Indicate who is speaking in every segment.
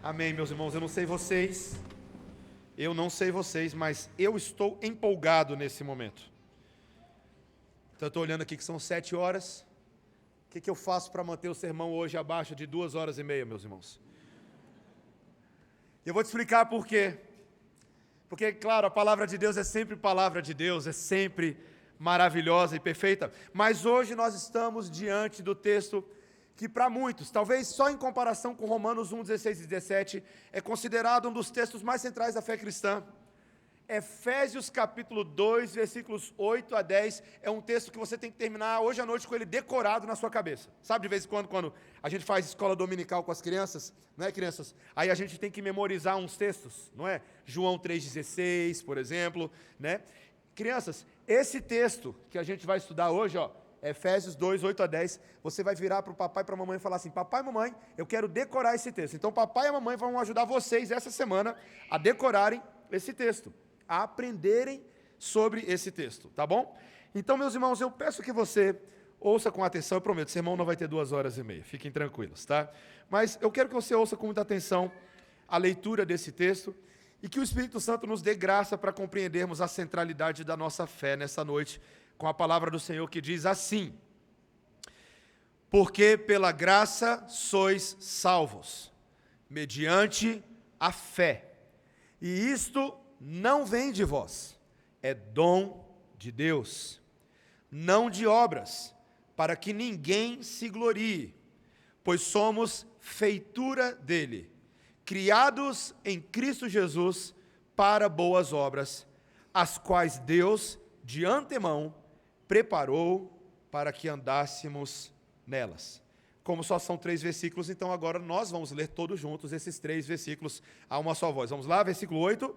Speaker 1: Amém, meus irmãos. Eu não sei vocês, mas eu estou empolgado nesse momento. Então eu estou olhando aqui que são 7 horas. O que eu faço para manter o sermão hoje abaixo de 2h30, meus irmãos? Eu vou te explicar por quê. Porque, claro, a palavra de Deus é sempre palavra de Deus, é sempre maravilhosa e perfeita. Mas hoje nós estamos diante do texto que para muitos, talvez só em comparação com Romanos 1, 16 e 17, é considerado um dos textos mais centrais da fé cristã. Efésios capítulo 2, versículos 8 a 10, é um texto que você tem que terminar hoje à noite com ele decorado na sua cabeça. Sabe, de vez em quando a gente faz escola dominical com as crianças, não é, crianças? Aí a gente tem que memorizar uns textos, não é? João 3,16, por exemplo, né? Crianças, esse texto que a gente vai estudar hoje, Efésios 2, 8 a 10, você vai virar para o papai e para a mamãe e falar assim: papai e mamãe, eu quero decorar esse texto. Então papai e a mamãe vão ajudar vocês essa semana a decorarem esse texto, a aprenderem sobre esse texto, tá bom? Então, meus irmãos, eu peço que você ouça com atenção. Eu prometo, o sermão não vai ter 2h30, fiquem tranquilos, tá? Mas eu quero que você ouça com muita atenção a leitura desse texto e que o Espírito Santo nos dê graça para compreendermos a centralidade da nossa fé nessa noite, com a palavra do Senhor que diz assim: porque pela graça sois salvos, mediante a fé, e isto não vem de vós, é dom de Deus, não de obras, para que ninguém se glorie, pois somos feitura dele, criados em Cristo Jesus para boas obras, as quais Deus de antemão preparou para que andássemos nelas. Como só são 3 versículos, então agora nós vamos ler todos juntos esses 3 versículos a uma só voz. Vamos lá, versículo 8.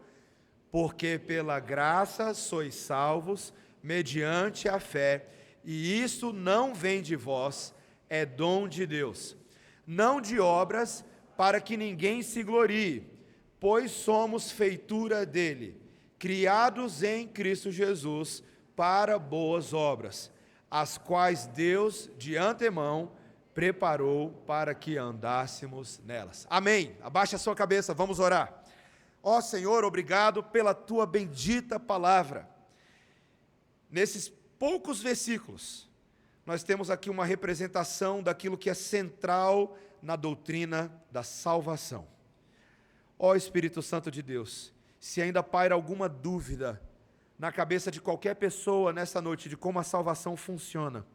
Speaker 1: Porque pela graça sois salvos, mediante a fé, e isso não vem de vós, é dom de Deus. Não de obras, para que ninguém se glorie, pois somos feitura dele, criados em Cristo Jesus, para boas obras, as quais Deus de antemão preparou para que andássemos nelas. Amém. Abaixa a sua cabeça, vamos orar. Ó Senhor, obrigado pela tua bendita palavra. Nesses poucos versículos, nós temos aqui uma representação daquilo que é central na doutrina da salvação. Ó Espírito Santo de Deus, se ainda paira alguma dúvida na cabeça de qualquer pessoa nessa noite de como a salvação funciona,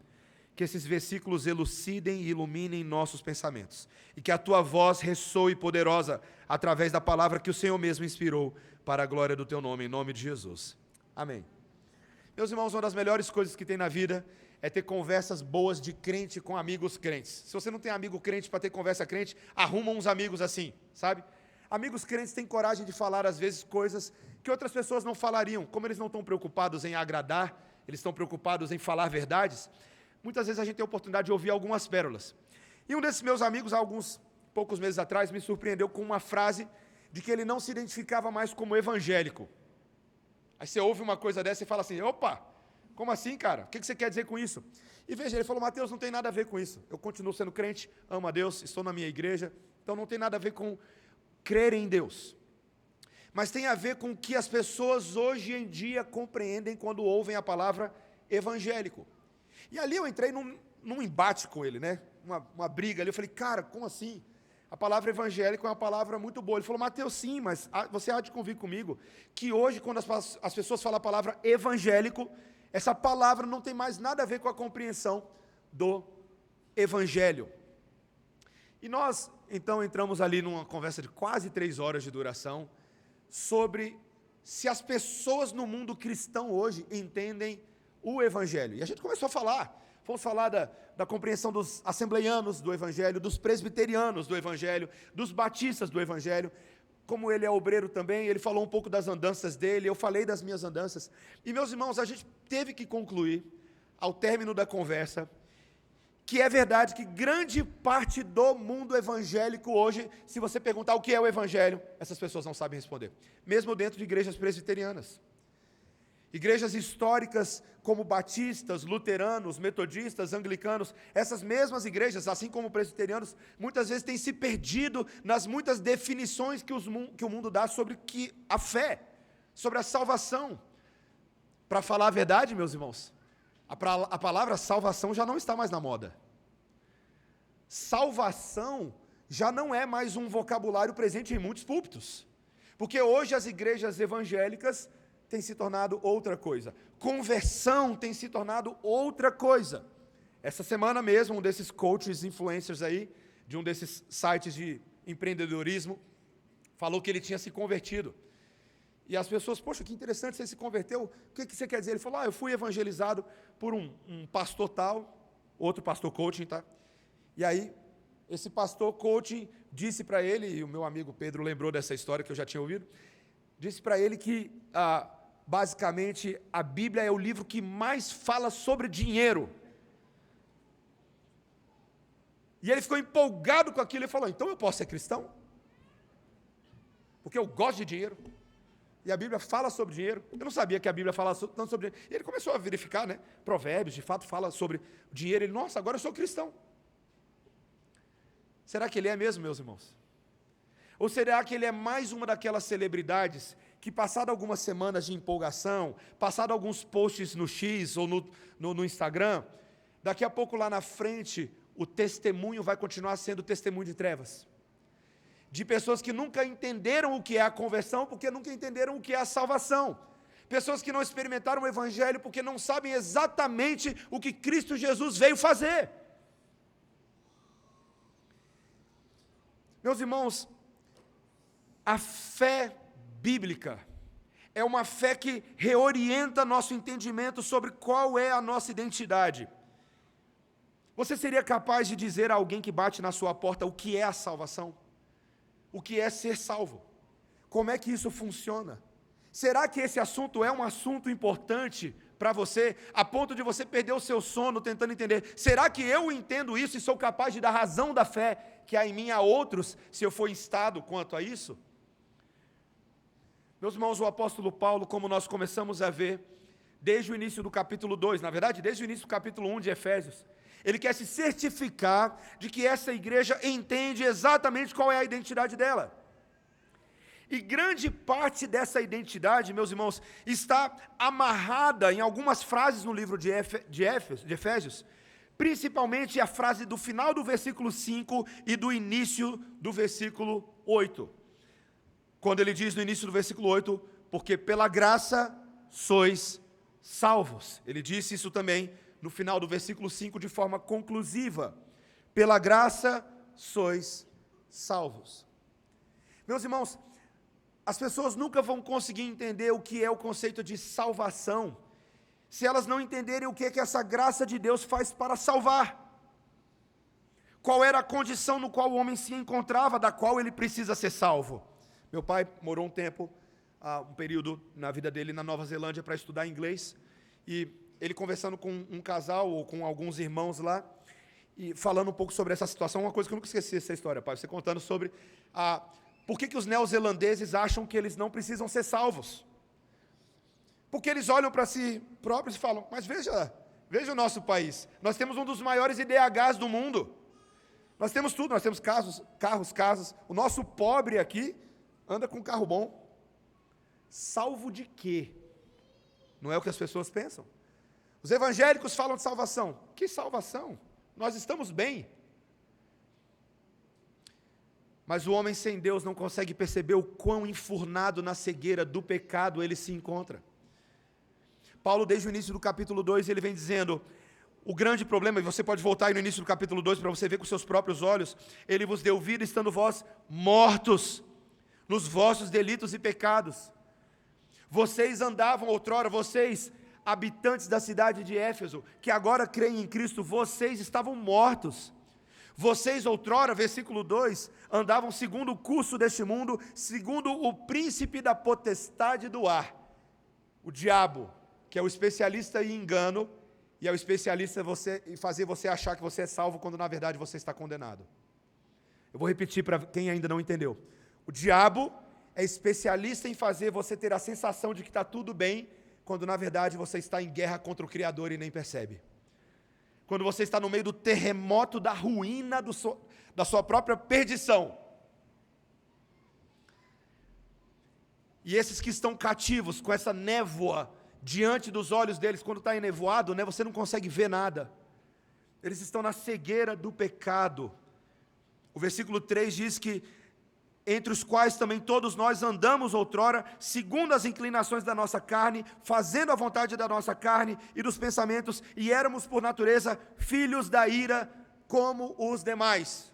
Speaker 1: que esses versículos elucidem e iluminem nossos pensamentos, e que a tua voz ressoe poderosa através da palavra que o Senhor mesmo inspirou para a glória do teu nome, em nome de Jesus. Amém. Meus irmãos, uma das melhores coisas que tem na vida é ter conversas boas de crente com amigos crentes. Se você não tem amigo crente para ter conversa crente, arruma uns amigos assim, sabe? Amigos crentes têm coragem de falar, às vezes, coisas que outras pessoas não falariam. Como eles não estão preocupados em agradar, eles estão preocupados em falar verdades, muitas vezes a gente tem a oportunidade de ouvir algumas pérolas. E um desses meus amigos, há alguns poucos meses atrás, me surpreendeu com uma frase de que ele não se identificava mais como evangélico. Aí você ouve uma coisa dessa e fala assim: opa, como assim, cara? O que você quer dizer com isso? E veja, ele falou: Mateus, não tem nada a ver com isso. Eu continuo sendo crente, amo a Deus, estou na minha igreja, então não tem nada a ver com crer em Deus. Mas tem a ver com o que as pessoas hoje em dia compreendem quando ouvem a palavra evangélico. E ali eu entrei num embate com ele, né? Uma briga ali. Eu falei: cara, como assim? A palavra evangélico é uma palavra muito boa. Ele falou: Mateus, sim, mas você há de convir comigo que hoje, quando as pessoas falam a palavra evangélico, essa palavra não tem mais nada a ver com a compreensão do evangelho. E nós, então, entramos ali numa conversa de quase 3 horas de duração, sobre se as pessoas no mundo cristão hoje entendem o evangelho. E a gente começou a falar, vamos falar da compreensão dos assembleianos do evangelho, dos presbiterianos do evangelho, dos batistas do evangelho. Como ele é obreiro também, ele falou um pouco das andanças dele, eu falei das minhas andanças. E, meus irmãos, a gente teve que concluir, ao término da conversa, que é verdade que grande parte do mundo evangélico hoje, se você perguntar o que é o evangelho, essas pessoas não sabem responder, mesmo dentro de igrejas presbiterianas. Igrejas históricas como batistas, luteranos, metodistas, anglicanos, essas mesmas igrejas, assim como presbiterianos, muitas vezes têm se perdido nas muitas definições que o mundo dá sobre a fé, sobre a salvação. Para falar a verdade, meus irmãos, a palavra salvação já não está mais na moda. Salvação já não é mais um vocabulário presente em muitos púlpitos, porque hoje as igrejas evangélicas tem se tornado outra coisa. Conversão tem se tornado outra coisa. Essa semana mesmo, um desses coaches, influencers aí, de um desses sites de empreendedorismo, falou que ele tinha se convertido. E as pessoas, poxa, que interessante, você se converteu, o que você quer dizer? Ele falou, eu fui evangelizado por um pastor tal, outro pastor coaching, tá? E aí, esse pastor coaching disse para ele, e o meu amigo Pedro lembrou dessa história que eu já tinha ouvido, disse para ele que, basicamente, a Bíblia é o livro que mais fala sobre dinheiro. E ele ficou empolgado com aquilo e falou, então eu posso ser cristão? Porque eu gosto de dinheiro. E a Bíblia fala sobre dinheiro. Eu não sabia que a Bíblia falava tanto sobre dinheiro. E ele começou a verificar, né? Provérbios, de fato, fala sobre dinheiro. Ele, nossa, agora eu sou cristão. Será que ele é mesmo, meus irmãos? Ou será que ele é mais uma daquelas celebridades que, passado algumas semanas de empolgação, passado alguns posts no X ou no Instagram, daqui a pouco lá na frente, o testemunho vai continuar sendo testemunho de trevas? De pessoas que nunca entenderam o que é a conversão, porque nunca entenderam o que é a salvação. Pessoas que não experimentaram o Evangelho, porque não sabem exatamente o que Cristo Jesus veio fazer. Meus irmãos, a fé bíblica é uma fé que reorienta nosso entendimento sobre qual é a nossa identidade. Você seria capaz de dizer a alguém que bate na sua porta o que é a salvação? O que é ser salvo? Como é que isso funciona? Será que esse assunto é um assunto importante para você, a ponto de você perder o seu sono tentando entender? Será que eu entendo isso e sou capaz de dar razão da fé que há em mim a outros, se eu for instado quanto a isso? Meus irmãos, o apóstolo Paulo, como nós começamos a ver, desde o início do capítulo 2, na verdade, desde o início do capítulo 1 de Efésios, ele quer se certificar de que essa igreja entende exatamente qual é a identidade dela. E grande parte dessa identidade, meus irmãos, está amarrada em algumas frases no livro de Efésios, principalmente a frase do final do versículo 5 e do início do versículo 8. Quando ele diz no início do versículo 8, porque pela graça sois salvos. Ele disse isso também no final do versículo 5 de forma conclusiva. Pela graça sois salvos. Meus irmãos, as pessoas nunca vão conseguir entender o que é o conceito de salvação, se elas não entenderem o que é que essa graça de Deus faz para salvar. Qual era a condição no qual o homem se encontrava, da qual ele precisa ser salvo? Meu pai morou um período na vida dele na Nova Zelândia para estudar inglês, e ele conversando com um casal ou com alguns irmãos lá, e falando um pouco sobre essa situação, uma coisa que eu nunca esqueci dessa história, pai, você contando sobre por que os neozelandeses acham que eles não precisam ser salvos. Porque eles olham para si próprios e falam, mas veja o nosso país, nós temos um dos maiores IDHs do mundo, nós temos tudo, nós temos carros, casas, o nosso pobre aqui anda com um carro bom. Salvo de quê? Não é o que as pessoas pensam. Os evangélicos falam de salvação. Que salvação? Nós estamos bem. Mas o homem sem Deus não consegue perceber o quão enfurnado na cegueira do pecado ele se encontra. Paulo, desde o início do capítulo 2, ele vem dizendo, o grande problema, e você pode voltar aí no início do capítulo 2 para você ver com seus próprios olhos, ele vos deu vida estando vós mortos nos vossos delitos e pecados. Vocês andavam outrora, vocês, habitantes da cidade de Éfeso, que agora creem em Cristo, vocês estavam mortos. Vocês outrora, versículo 2, andavam segundo o curso deste mundo, segundo o príncipe da potestade do ar, o diabo, que é o especialista em engano, e é o especialista em fazer você achar que você é salvo, quando na verdade você está condenado. Eu vou repetir para quem ainda não entendeu. O diabo é especialista em fazer você ter a sensação de que está tudo bem, quando na verdade você está em guerra contra o Criador e nem percebe. Quando você está no meio do terremoto da ruína da sua própria perdição. E esses que estão cativos, com essa névoa diante dos olhos deles, quando está enevoado, né, você não consegue ver nada. Eles estão na cegueira do pecado. O versículo 3 diz que, entre os quais também todos nós andamos outrora, segundo as inclinações da nossa carne, fazendo a vontade da nossa carne e dos pensamentos, e éramos por natureza filhos da ira, como os demais.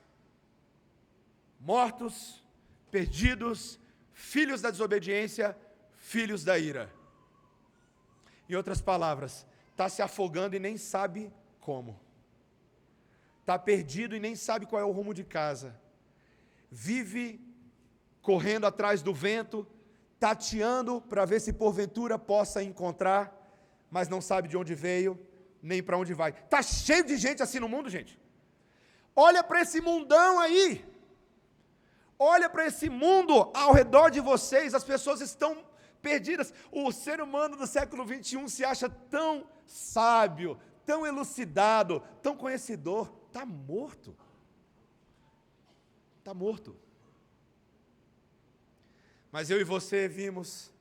Speaker 1: Mortos, perdidos, filhos da desobediência, filhos da ira. Em outras palavras, está se afogando e nem sabe como. Está perdido e nem sabe qual é o rumo de casa. Vive correndo atrás do vento, tateando para ver se porventura possa encontrar, mas não sabe de onde veio, nem para onde vai. Está cheio de gente assim no mundo, gente. Olha para esse mundão aí. Olha para esse mundo ao redor de vocês, as pessoas estão perdidas. O ser humano do século 21 se acha tão sábio, tão elucidado, tão conhecedor. Está morto. Está morto. Mas eu e você vimos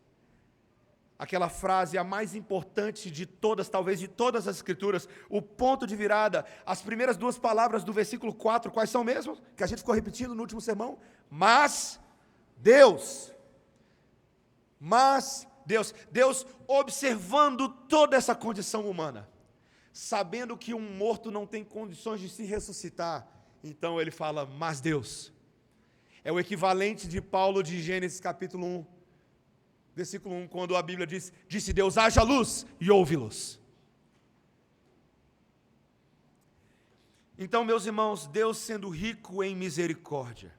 Speaker 1: aquela frase, a mais importante de todas, talvez de todas as escrituras, o ponto de virada, as primeiras duas palavras do versículo 4, quais são mesmo? Que a gente ficou repetindo no último sermão. Mas Deus. Mas Deus observando toda essa condição humana, sabendo que um morto não tem condições de se ressuscitar, então ele fala, mas Deus. É o equivalente de Paulo de Gênesis capítulo 1, versículo 1, quando a Bíblia diz, disse Deus, haja luz e houve luz. Então, meus irmãos, Deus sendo rico em misericórdia,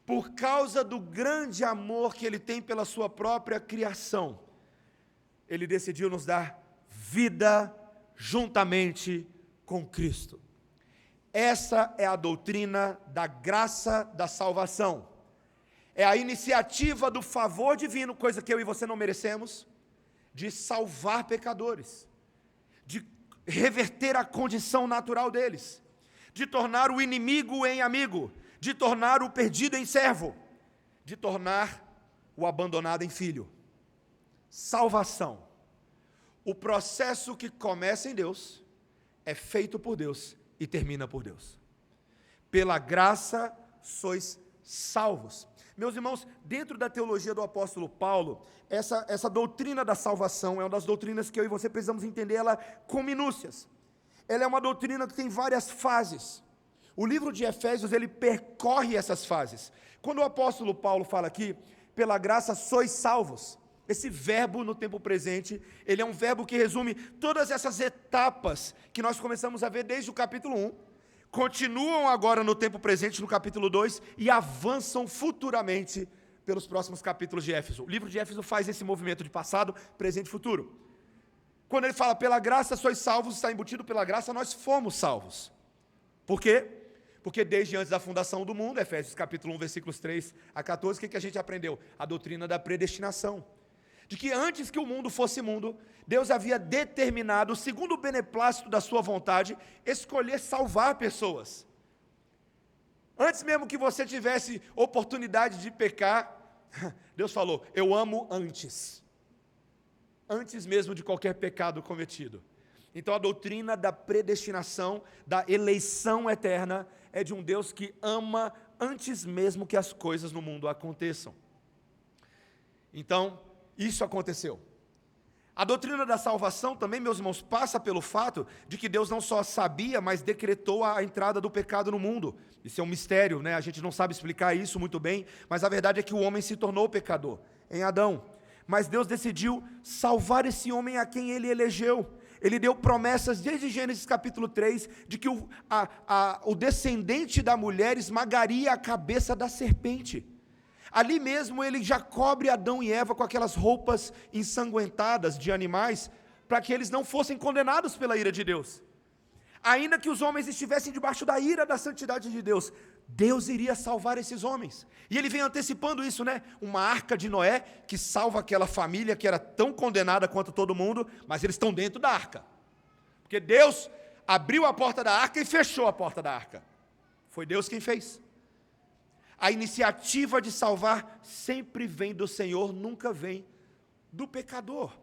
Speaker 1: por causa do grande amor que Ele tem pela sua própria criação, Ele decidiu nos dar vida juntamente com Cristo. Essa é a doutrina da graça da salvação. É a iniciativa do favor divino, coisa que eu e você não merecemos, de salvar pecadores, de reverter a condição natural deles, de tornar o inimigo em amigo, de tornar o perdido em servo, de tornar o abandonado em filho. Salvação. O processo que começa em Deus, é feito por Deus e termina por Deus. Pela graça sois salvos. Meus irmãos, dentro da teologia do apóstolo Paulo, essa doutrina da salvação é uma das doutrinas que eu e você precisamos entender ela com minúcias. Ela é uma doutrina que tem várias fases. O livro de Efésios, ele percorre essas fases. Quando o apóstolo Paulo fala aqui, pela graça sois salvos, esse verbo no tempo presente, ele é um verbo que resume todas essas etapas que nós começamos a ver desde o capítulo 1, continuam agora no tempo presente, no capítulo 2, e avançam futuramente pelos próximos capítulos de Éfeso. O livro de Éfeso faz esse movimento de passado, presente e futuro. Quando ele fala, pela graça sois salvos, está embutido pela graça, nós fomos salvos. Por quê? Porque desde antes da fundação do mundo, Efésios capítulo 1, versículos 3 a 14, o que a gente aprendeu? A doutrina da predestinação. De que antes que o mundo fosse mundo, Deus havia determinado, segundo o beneplácito da sua vontade, escolher salvar pessoas. Antes mesmo que você tivesse oportunidade de pecar, Deus falou, eu amo antes. Antes mesmo de qualquer pecado cometido. Então a doutrina da predestinação, da eleição eterna, é de um Deus que ama antes mesmo que as coisas no mundo aconteçam. Então, isso aconteceu. A doutrina da salvação também, meus irmãos, passa pelo fato de que Deus não só sabia, mas decretou a entrada do pecado no mundo. Isso é um mistério, né? A gente não sabe explicar isso muito bem, mas a verdade é que o homem se tornou pecador em Adão. Mas Deus decidiu salvar esse homem a quem Ele elegeu. Ele deu promessas desde Gênesis capítulo 3, de que o descendente da mulher esmagaria a cabeça da serpente. Ali mesmo ele já cobre Adão e Eva com aquelas roupas ensanguentadas de animais, para que eles não fossem condenados pela ira de Deus. Ainda que os homens estivessem debaixo da ira da santidade de Deus, Deus iria salvar esses homens. E ele vem antecipando isso, né? Uma arca de Noé que salva aquela família que era tão condenada quanto todo mundo, mas eles estão dentro da arca. Porque Deus abriu a porta da arca e fechou a porta da arca. Foi Deus quem fez. A iniciativa de salvar sempre vem do Senhor, nunca vem do pecador.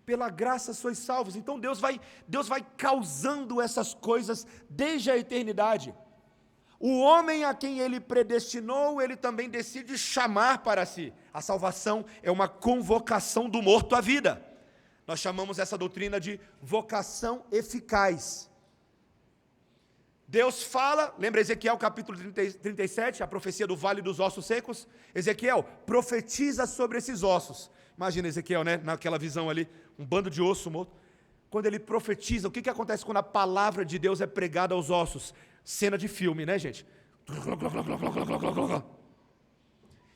Speaker 1: Pela graça sois salvos. Então Deus vai causando essas coisas desde a eternidade. O homem a quem ele predestinou, ele também decide chamar para si. A salvação é uma convocação do morto à vida. Nós chamamos essa doutrina de vocação eficaz. Deus fala, lembra Ezequiel capítulo 37, a profecia do vale dos ossos secos? Ezequiel profetiza sobre esses ossos. Imagina Ezequiel, né, naquela visão ali, um bando de osso morto. Quando ele profetiza, o que acontece quando a palavra de Deus é pregada aos ossos? Cena de filme, né, gente?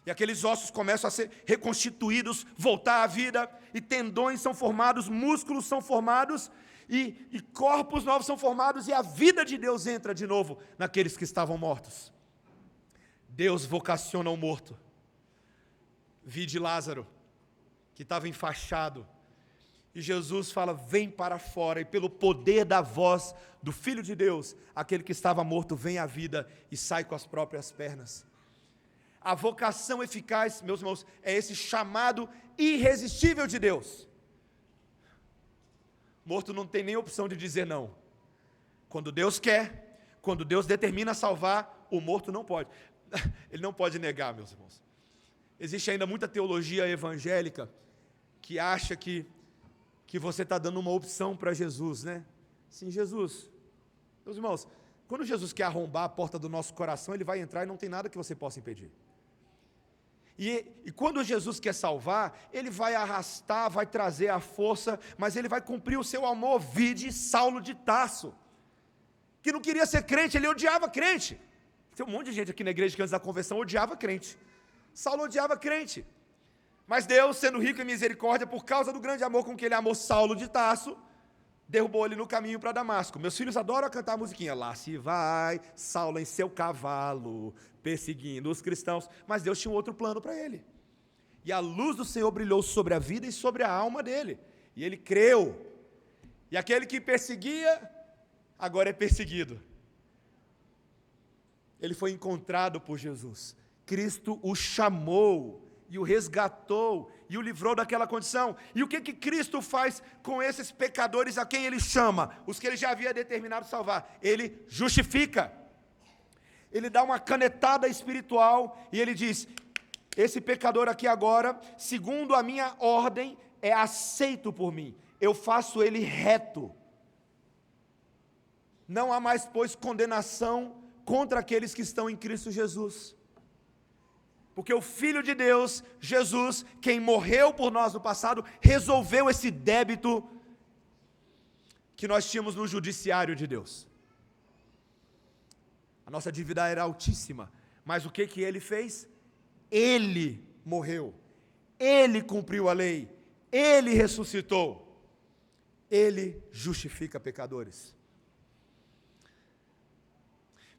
Speaker 1: E aqueles ossos começam a ser reconstituídos, voltar à vida, e tendões são formados, músculos são formados, e corpos novos são formados, e a vida de Deus entra de novo naqueles que estavam mortos. Deus vocaciona o morto. Vide Lázaro, que estava enfaixado, e Jesus fala, vem para fora, e pelo poder da voz do Filho de Deus, aquele que estava morto vem à vida e sai com as próprias pernas. A vocação eficaz, meus irmãos, é esse chamado irresistível de Deus. Morto não tem nem opção de dizer não. Quando Deus quer, quando Deus determina salvar, o morto não pode. Ele não pode negar, meus irmãos. Existe ainda muita teologia evangélica que acha que você está dando uma opção para Jesus, né? Sim, Jesus. Meus irmãos, quando Jesus quer arrombar a porta do nosso coração, Ele vai entrar e não tem nada que você possa impedir. E quando Jesus quer salvar, Ele vai arrastar, vai trazer a força, mas Ele vai cumprir o seu amor. Vide Saulo de Tarso, que não queria ser crente, ele odiava crente. Tem um monte de gente aqui na igreja que antes da conversão odiava crente. Saulo odiava crente. Mas Deus, sendo rico em misericórdia, por causa do grande amor com que Ele amou Saulo de Tarso, derrubou ele no caminho para Damasco. Meus filhos adoram cantar a musiquinha. Lá se vai Saulo em seu cavalo, perseguindo os cristãos. Mas Deus tinha um outro plano para ele. E a luz do Senhor brilhou sobre a vida e sobre a alma dele. E ele creu. E aquele que perseguia, agora é perseguido. Ele foi encontrado por Jesus. Cristo o chamou e o resgatou, e o livrou daquela condição. E o que Cristo faz com esses pecadores a quem Ele chama? Os que Ele já havia determinado salvar. Ele justifica. Ele dá uma canetada espiritual, e Ele diz, esse pecador aqui agora, segundo a minha ordem, é aceito por mim. Eu faço ele reto. Não há mais, pois, condenação contra aqueles que estão em Cristo Jesus. Porque o Filho de Deus, Jesus, quem morreu por nós no passado, resolveu esse débito que nós tínhamos no judiciário de Deus. A nossa dívida era altíssima, mas o que Ele fez? Ele morreu, Ele cumpriu a lei, Ele ressuscitou, Ele justifica pecadores.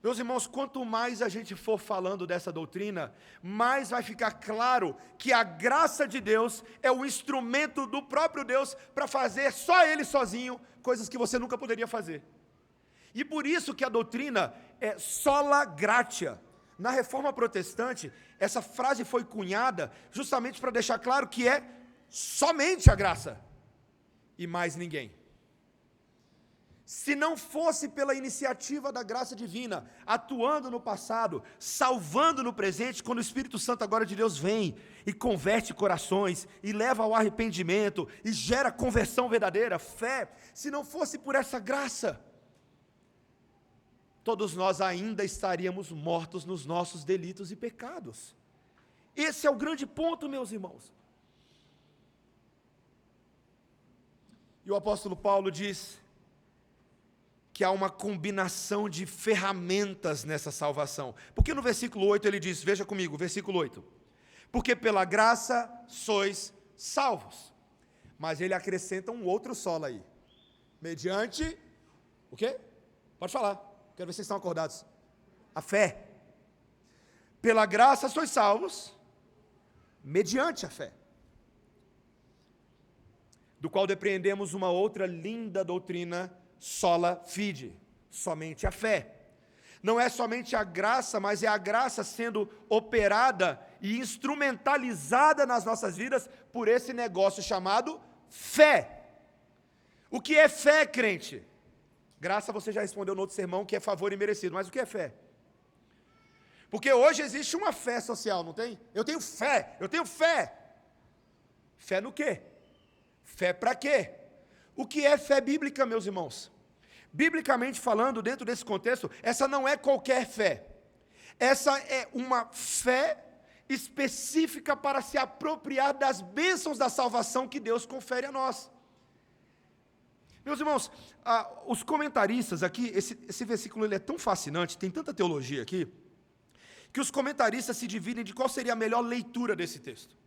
Speaker 1: Meus irmãos, quanto mais a gente for falando dessa doutrina, mais vai ficar claro que a graça de Deus é o instrumento do próprio Deus para fazer só Ele sozinho coisas que você nunca poderia fazer. E por isso que a doutrina é sola gratia. Na Reforma Protestante, essa frase foi cunhada justamente para deixar claro que é somente a graça e mais ninguém. Se não fosse pela iniciativa da graça divina, atuando no passado, salvando no presente, quando o Espírito Santo agora de Deus vem e converte corações, e leva ao arrependimento, e gera conversão verdadeira, fé, se não fosse por essa graça, todos nós ainda estaríamos mortos nos nossos delitos e pecados. Esse é o grande ponto, meus irmãos. E o apóstolo Paulo diz que há uma combinação de ferramentas nessa salvação. Porque no versículo 8 ele diz, veja comigo, versículo 8. Porque pela graça sois salvos. Mas ele acrescenta um outro solo aí. Mediante, o quê? Pode falar, quero ver se vocês estão acordados. A fé. Pela graça sois salvos, mediante a fé, do qual depreendemos uma outra linda doutrina, sola fide, somente a fé. Não é somente a graça, mas é a graça sendo operada e instrumentalizada nas nossas vidas por esse negócio chamado fé. O que é fé, crente? Graça você já respondeu no outro sermão, que é favor imerecido, mas o que é fé? Porque hoje existe uma fé social, não tem? Eu tenho fé, eu tenho fé. Fé no quê? Fé para quê? O que é fé bíblica, meus irmãos? Biblicamente falando, dentro desse contexto, essa não é qualquer fé. Essa é uma fé específica para se apropriar das bênçãos da salvação que Deus confere a nós. Meus irmãos, os comentaristas aqui, esse versículo ele é tão fascinante, tem tanta teologia aqui, que os comentaristas se dividem de qual seria a melhor leitura desse texto.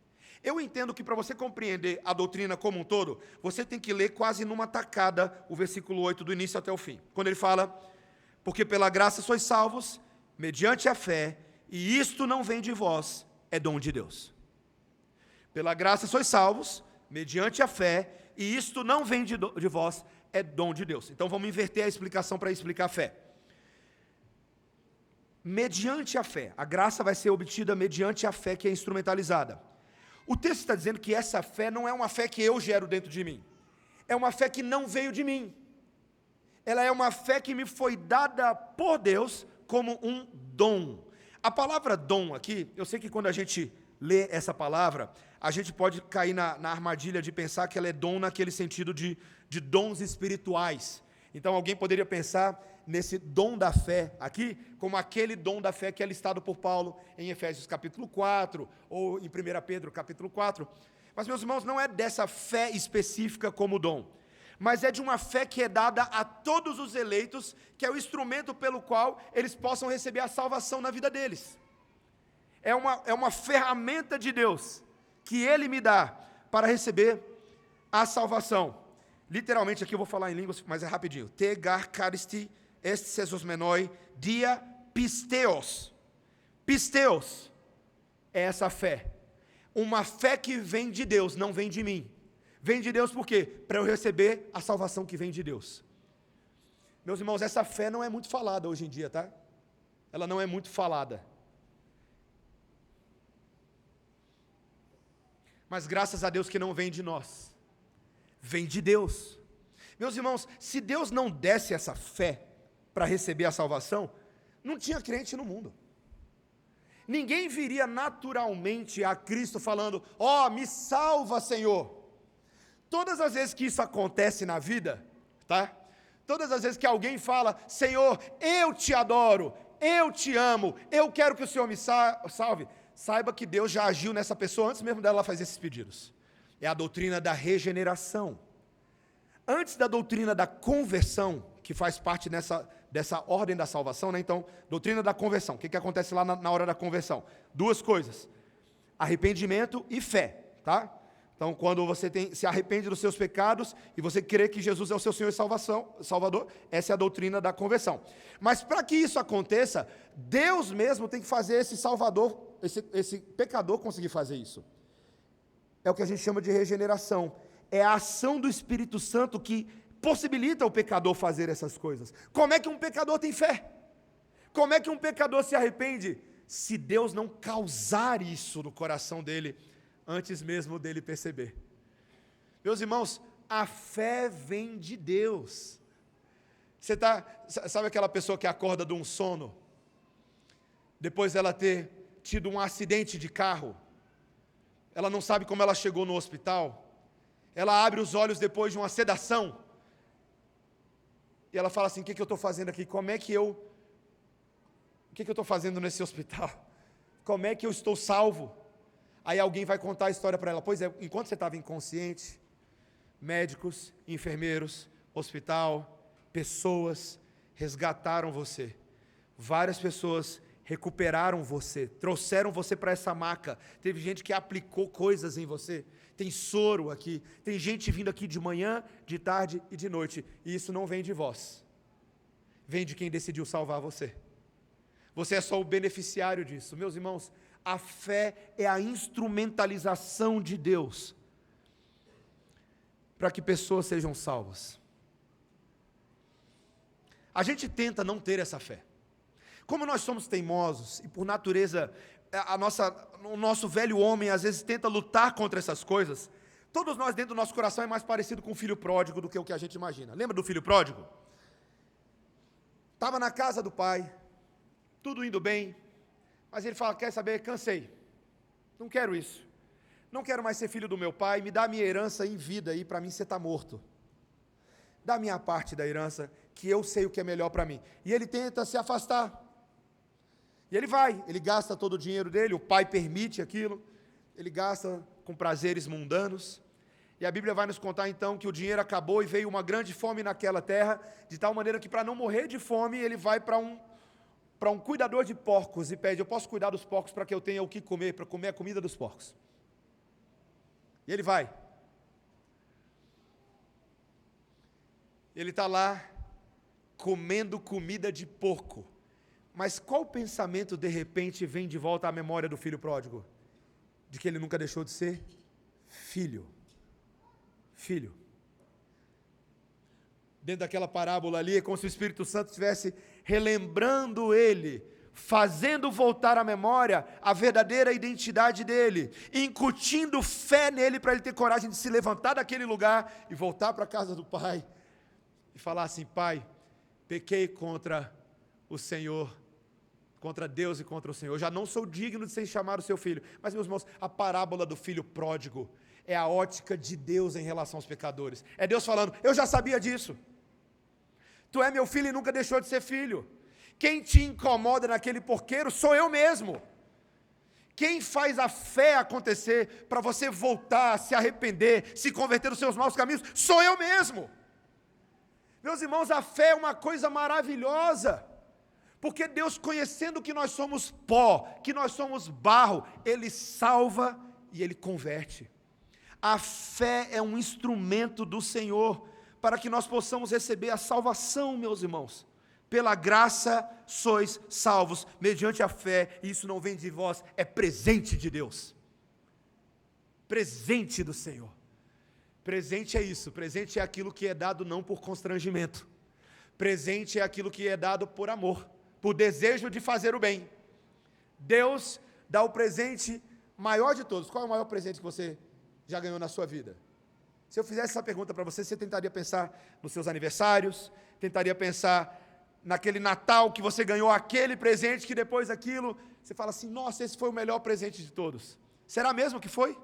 Speaker 1: Eu entendo que para você compreender a doutrina como um todo, você tem que ler quase numa tacada o versículo 8 do início até o fim. Quando ele fala, porque pela graça sois salvos, mediante a fé, e isto não vem de vós, é dom de Deus. Pela graça sois salvos, mediante a fé, e isto não vem de vós, é dom de Deus. Então vamos inverter a explicação para explicar a fé. Mediante a fé, a graça vai ser obtida mediante a fé que é instrumentalizada. O texto está dizendo que essa fé não é uma fé que eu gero dentro de mim. É uma fé que não veio de mim. Ela é uma fé que me foi dada por Deus como um dom. A palavra dom aqui, eu sei que quando a gente lê essa palavra, a gente pode cair na armadilha de pensar que ela é dom naquele sentido de dons espirituais. Então alguém poderia pensar nesse dom da fé aqui, como aquele dom da fé que é listado por Paulo em Efésios capítulo 4, ou em 1 Pedro capítulo 4. Mas, meus irmãos, não é dessa fé específica como dom, mas é de uma fé que é dada a todos os eleitos, que é o instrumento pelo qual eles possam receber a salvação na vida deles. É uma ferramenta de Deus, que Ele me dá para receber a salvação. Literalmente, aqui eu vou falar em línguas, mas é rapidinho. Tegar karisti est sesosmenoi dia pisteos. Pisteos é essa fé. Uma fé que vem de Deus, não vem de mim. Vem de Deus por quê? Para eu receber a salvação que vem de Deus. Meus irmãos, essa fé não é muito falada hoje em dia, tá? Ela não é muito falada. Mas graças a Deus que não vem de nós. Vem de Deus. Meus irmãos, se Deus não desse essa fé para receber a salvação, não tinha crente no mundo. Ninguém viria naturalmente a Cristo falando, me salva, Senhor. Todas as vezes que isso acontece na vida, tá? Todas as vezes que alguém fala, Senhor, eu te adoro, eu te amo, eu quero que o Senhor me salve, saiba que Deus já agiu nessa pessoa antes mesmo dela fazer esses pedidos. É a doutrina da regeneração. Antes da doutrina da conversão, que faz parte dessa ordem da salvação, né? Então, doutrina da conversão. O que acontece lá na hora da conversão? Duas coisas: arrependimento e fé, tá? Então, quando você se arrepende dos seus pecados e você crê que Jesus é o seu Senhor e Salvador, essa é a doutrina da conversão. Mas para que isso aconteça, Deus mesmo tem que fazer esse Salvador, esse pecador conseguir fazer isso. É o que a gente chama de regeneração. É a ação do Espírito Santo que possibilita o pecador fazer essas coisas. Como é que um pecador tem fé? Como é que um pecador se arrepende? Se Deus não causar isso no coração dele, antes mesmo dele perceber. Meus irmãos, a fé vem de Deus. Você sabe aquela pessoa que acorda de um sono, depois dela ter tido um acidente de carro, ela não sabe como ela chegou no hospital, ela abre os olhos depois de uma sedação, e ela fala assim, o que eu estou fazendo aqui? O que eu estou fazendo nesse hospital? Como é que eu estou salvo? Aí alguém vai contar a história para ela, pois é, enquanto você estava inconsciente, médicos, enfermeiros, hospital, pessoas resgataram você, várias pessoas recuperaram você, trouxeram você para essa maca, teve gente que aplicou coisas em você, tem soro aqui, tem gente vindo aqui de manhã, de tarde e de noite, e isso não vem de vós, vem de quem decidiu salvar você. Você é só o beneficiário disso. Meus irmãos, a fé é a instrumentalização de Deus para que pessoas sejam salvas. A gente tenta não ter essa fé. Como nós somos teimosos e por natureza o nosso velho homem às vezes tenta lutar contra essas coisas, todos nós dentro do nosso coração é mais parecido com o filho pródigo do que o que a gente imagina. Lembra do filho pródigo? Estava na casa do pai, tudo indo bem, mas ele fala, quer saber, cansei, não quero isso, não quero mais ser filho do meu pai, me dá a minha herança em vida aí, para mim você está morto, dá a minha parte da herança, que eu sei o que é melhor para mim. E ele tenta se afastar, e ele vai, ele gasta todo o dinheiro dele, o pai permite aquilo, ele gasta com prazeres mundanos, e a Bíblia vai nos contar então que o dinheiro acabou e veio uma grande fome naquela terra, de tal maneira que para não morrer de fome, ele vai para um cuidador de porcos e pede, eu posso cuidar dos porcos para que eu tenha o que comer, para comer a comida dos porcos. E ele vai. Ele está lá, comendo comida de porco. Mas qual pensamento de repente vem de volta à memória do filho pródigo? De que ele nunca deixou de ser filho. Filho. Dentro daquela parábola ali, é como se o Espírito Santo estivesse relembrando ele, fazendo voltar à memória a verdadeira identidade dele, incutindo fé nele para ele ter coragem de se levantar daquele lugar e voltar para a casa do pai e falar assim, pai, pequei contra o Senhor, contra Deus e contra o Senhor, eu já não sou digno de ser chamado seu filho. Mas meus irmãos, a parábola do filho pródigo é a ótica de Deus em relação aos pecadores, é Deus falando, eu já sabia disso, tu é meu filho e nunca deixou de ser filho, quem te incomoda naquele porqueiro sou eu mesmo, quem faz a fé acontecer para você voltar, se arrepender, se converter dos seus maus caminhos, sou eu mesmo. Meus irmãos, a fé é uma coisa maravilhosa, porque Deus, conhecendo que nós somos pó, que nós somos barro, Ele salva e Ele converte. A fé é um instrumento do Senhor, para que nós possamos receber a salvação, meus irmãos. Pela graça sois salvos, mediante a fé, e isso não vem de vós, é presente de Deus. Presente do Senhor. Presente é isso, presente é aquilo que é dado não por constrangimento. Presente é aquilo que é dado por amor, por desejo de fazer o bem. Deus dá o presente maior de todos. Qual é o maior presente que você já ganhou na sua vida? Se eu fizesse essa pergunta para você, você tentaria pensar nos seus aniversários, tentaria pensar naquele Natal que você ganhou aquele presente, que depois aquilo, você fala assim, nossa, esse foi o melhor presente de todos. Será mesmo que foi?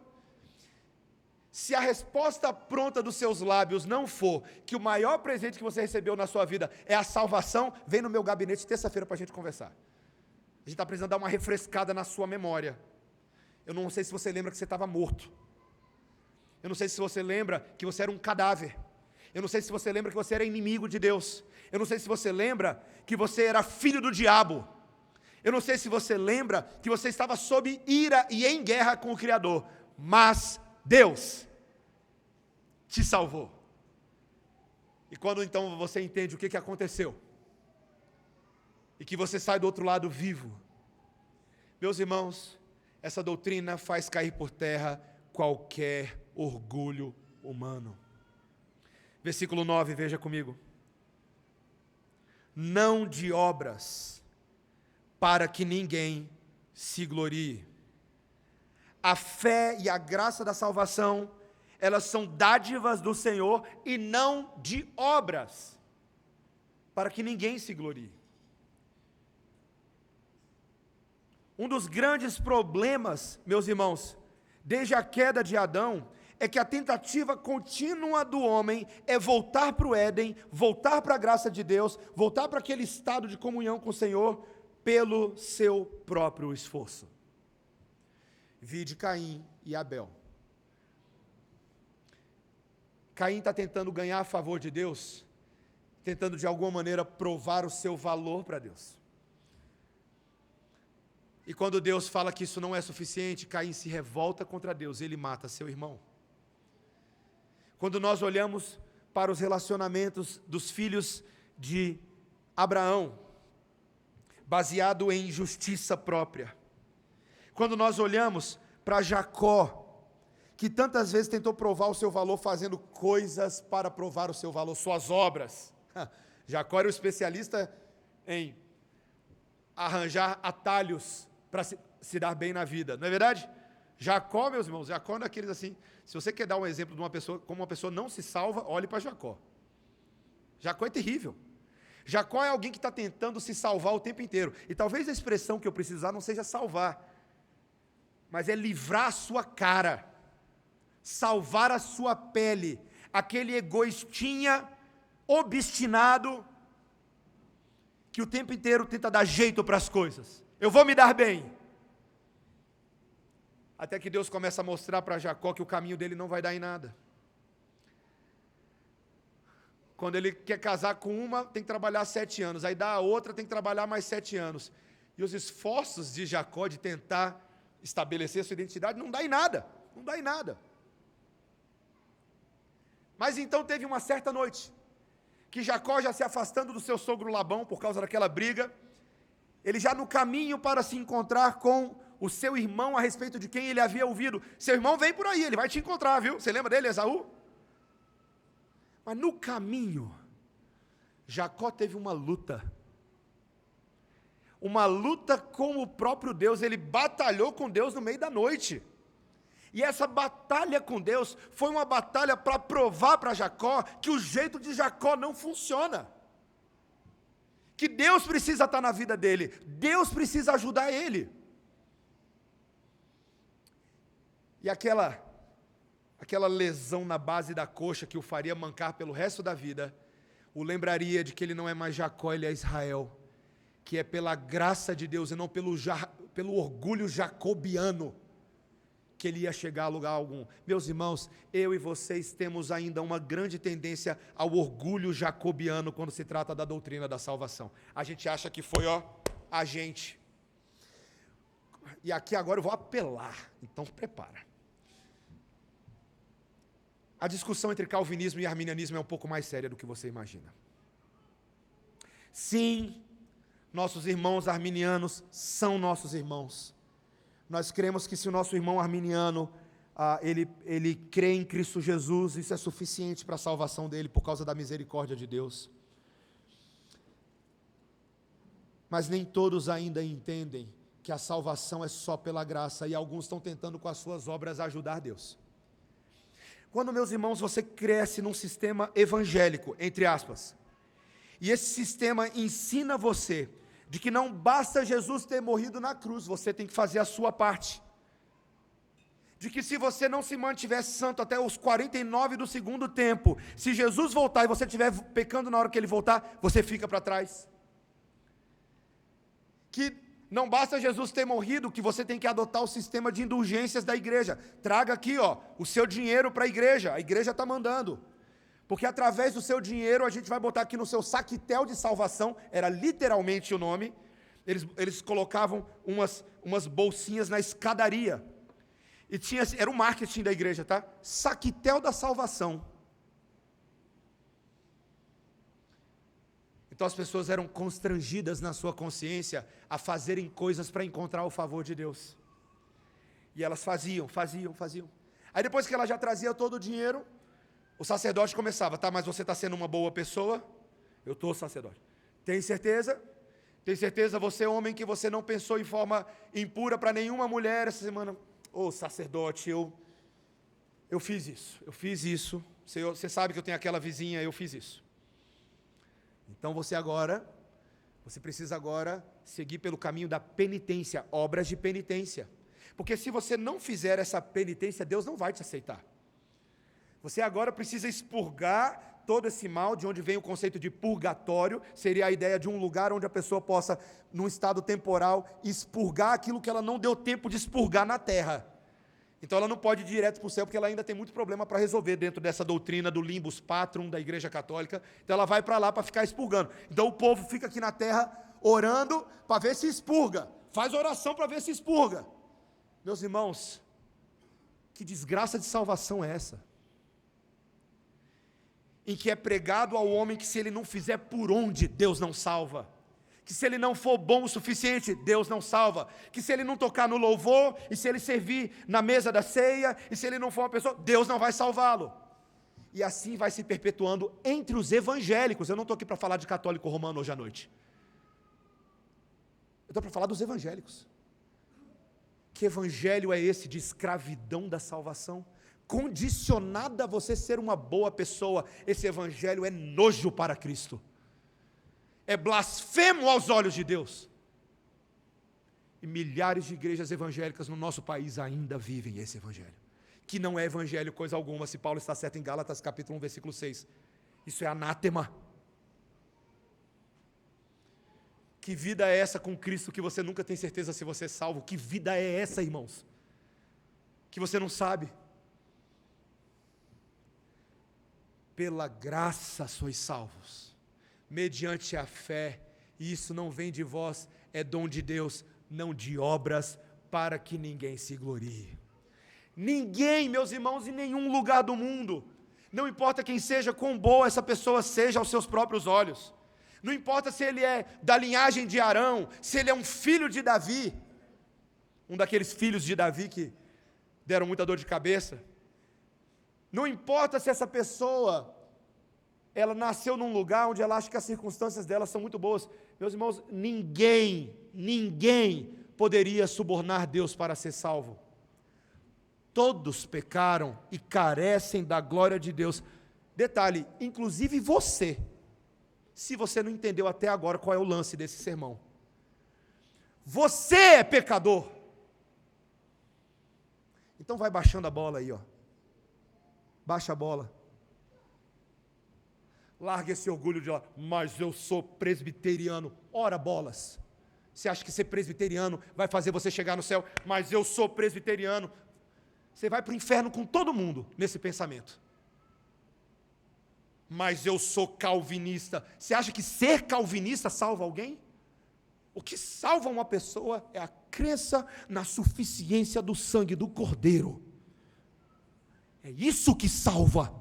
Speaker 1: Se a resposta pronta dos seus lábios não for que o maior presente que você recebeu na sua vida é a salvação, vem no meu gabinete terça-feira para a gente conversar. A gente está precisando dar uma refrescada na sua memória. Eu não sei se você lembra que você estava morto. Eu não sei se você lembra que você era um cadáver. Eu não sei se você lembra que você era inimigo de Deus. Eu não sei se você lembra que você era filho do diabo. Eu não sei se você lembra que você estava sob ira e em guerra com o Criador. Mas Deus te salvou. E quando então você entende o que aconteceu, e que você sai do outro lado vivo, meus irmãos, essa doutrina faz cair por terra qualquer orgulho humano. Versículo 9, veja comigo. Não de obras, para que ninguém se glorie. A fé e a graça da salvação, elas são dádivas do Senhor e não de obras, para que ninguém se glorie. Um dos grandes problemas, meus irmãos, desde a queda de Adão, é que a tentativa contínua do homem é voltar para o Éden, voltar para a graça de Deus, voltar para aquele estado de comunhão com o Senhor, pelo seu próprio esforço. Vide Caim e Abel. Caim está tentando ganhar a favor de Deus, tentando de alguma maneira provar o seu valor para Deus. E quando Deus fala que isso não é suficiente, Caim se revolta contra Deus, ele mata seu irmão. Quando nós olhamos para os relacionamentos dos filhos de Abraão, baseado em justiça própria. Quando nós olhamos para Jacó, que tantas vezes tentou provar o seu valor fazendo coisas para provar o seu valor, suas obras. Jacó era o especialista em arranjar atalhos para se dar bem na vida, não é verdade? Jacó, meus irmãos, Jacó é daqueles assim, se você quer dar um exemplo de uma pessoa, como uma pessoa não se salva, olhe para Jacó. Jacó é terrível. Jacó é alguém que está tentando se salvar o tempo inteiro, e talvez a expressão que eu preciso usar não seja salvar, mas é livrar a sua cara, salvar a sua pele, aquele egoístinha, obstinado, que o tempo inteiro tenta dar jeito para as coisas. Eu vou me dar bem. Até que Deus começa a mostrar para Jacó que o caminho dele não vai dar em nada. Quando ele quer casar com uma, tem que trabalhar 7 anos. Aí dá a outra, tem que trabalhar mais 7 anos. E os esforços de Jacó de tentar estabelecer sua identidade não dá em nada. Não dá em nada. Mas então teve uma certa noite, que Jacó já se afastando do seu sogro Labão, por causa daquela briga, ele já no caminho para se encontrar com o seu irmão, a respeito de quem ele havia ouvido. Seu irmão vem por aí, ele vai te encontrar, viu? Você lembra dele, Esaú? Mas no caminho, Jacó teve uma luta com o próprio Deus. Ele batalhou com Deus no meio da noite. E essa batalha com Deus foi uma batalha para provar para Jacó que o jeito de Jacó não funciona. Que Deus precisa estar na vida dele, Deus precisa ajudar ele. E aquela lesão na base da coxa que o faria mancar pelo resto da vida, o lembraria de que ele não é mais Jacó, ele é Israel, que é pela graça de Deus e não pelo orgulho jacobiano que ele ia chegar a lugar algum. Meus irmãos, eu e vocês temos ainda uma grande tendência ao orgulho jacobiano quando se trata da doutrina da salvação. A gente acha que foi, a gente. E aqui agora eu vou apelar, então prepara. A discussão entre calvinismo e arminianismo é um pouco mais séria do que você imagina. Sim, nossos irmãos arminianos são nossos irmãos. Nós cremos que se o nosso irmão arminiano, ele crê em Cristo Jesus, isso é suficiente para a salvação dele, por causa da misericórdia de Deus. Mas nem todos ainda entendem que a salvação é só pela graça, e alguns estão tentando com as suas obras ajudar Deus. Quando, meus irmãos, você cresce num sistema evangélico, entre aspas, e esse sistema ensina você de que não basta Jesus ter morrido na cruz, você tem que fazer a sua parte. De que se você não se mantiver santo até os 49 do segundo tempo, se Jesus voltar e você estiver pecando na hora que ele voltar, você fica para trás. Que não basta Jesus ter morrido, que você tem que adotar o sistema de indulgências da igreja. Traga aqui, o seu dinheiro para a igreja está mandando. Porque através do seu dinheiro, a gente vai botar aqui no seu saquetel de salvação, era literalmente o nome, eles colocavam umas bolsinhas na escadaria, e era o marketing da igreja, tá? Saquetel da salvação. Então as pessoas eram constrangidas na sua consciência a fazerem coisas para encontrar o favor de Deus. E elas faziam. Aí depois que ela já trazia todo o dinheiro, o sacerdote começava, tá, mas você está sendo uma boa pessoa? Eu estou, sacerdote. Tem certeza? Tem certeza, você homem, que você não pensou em forma impura para nenhuma mulher essa semana? Sacerdote, eu fiz isso. Você sabe que eu tenho aquela vizinha, eu fiz isso. Então você precisa agora seguir pelo caminho da penitência, obras de penitência. Porque se você não fizer essa penitência, Deus não vai te aceitar. Você agora precisa expurgar todo esse mal, de onde vem o conceito de purgatório, seria a ideia de um lugar onde a pessoa possa, num estado temporal, expurgar aquilo que ela não deu tempo de expurgar na terra. Então ela não pode ir direto para o céu, porque ela ainda tem muito problema para resolver dentro dessa doutrina do limbus patrum da igreja católica. Então ela vai para lá para ficar expurgando. Então o povo fica aqui na terra orando para ver se expurga. Faz oração para ver se expurga. Meus irmãos, que desgraça de salvação é essa? em que é pregado ao homem que se ele não fizer por onde, Deus não salva. Que se ele não for bom o suficiente, Deus não salva. Que se ele não tocar no louvor, e se ele servir na mesa da ceia, e se ele não for uma pessoa, Deus não vai salvá-lo. E assim vai se perpetuando entre os evangélicos. Eu não estou aqui para falar de católico romano hoje à noite. Eu estou para falar dos evangélicos. Que evangelho é esse de escravidão da salvação? Condicionada a você ser uma boa pessoa. Esse evangelho é nojo para Cristo. É blasfemo aos olhos de Deus. E milhares de igrejas evangélicas no nosso país ainda vivem esse evangelho. Que não é evangelho coisa alguma, se Paulo está certo em Gálatas capítulo 1, versículo 6. Isso é anátema. Que vida é essa com Cristo que você nunca tem certeza se você é salvo? Que vida é essa, irmãos? Que você não sabe. Pela graça sois salvos, mediante a fé, e isso não vem de vós, é dom de Deus, não de obras, para que ninguém se glorie. Ninguém, meus irmãos, em nenhum lugar do mundo, não importa quem seja, quão boa essa pessoa seja aos seus próprios olhos, não importa se ele é da linhagem de Arão, se ele é um filho de Davi, um daqueles filhos de Davi que deram muita dor de cabeça, não importa se essa pessoa, ela nasceu num lugar onde ela acha que as circunstâncias dela são muito boas. Meus irmãos, ninguém poderia subornar Deus para ser salvo. Todos pecaram e carecem da glória de Deus. Detalhe, inclusive você, se você não entendeu até agora qual é o lance desse sermão. Você é pecador. Então vai baixando a bola aí, ó. Baixa a bola. Larga esse orgulho de lá, mas eu sou presbiteriano. Ora bolas. Você acha que ser presbiteriano vai fazer você chegar no céu? Mas eu sou presbiteriano. Você vai para o inferno com todo mundo nesse pensamento. Mas eu sou calvinista. Você acha que ser calvinista salva alguém? O que salva uma pessoa é a crença na suficiência do sangue do Cordeiro. É isso que salva.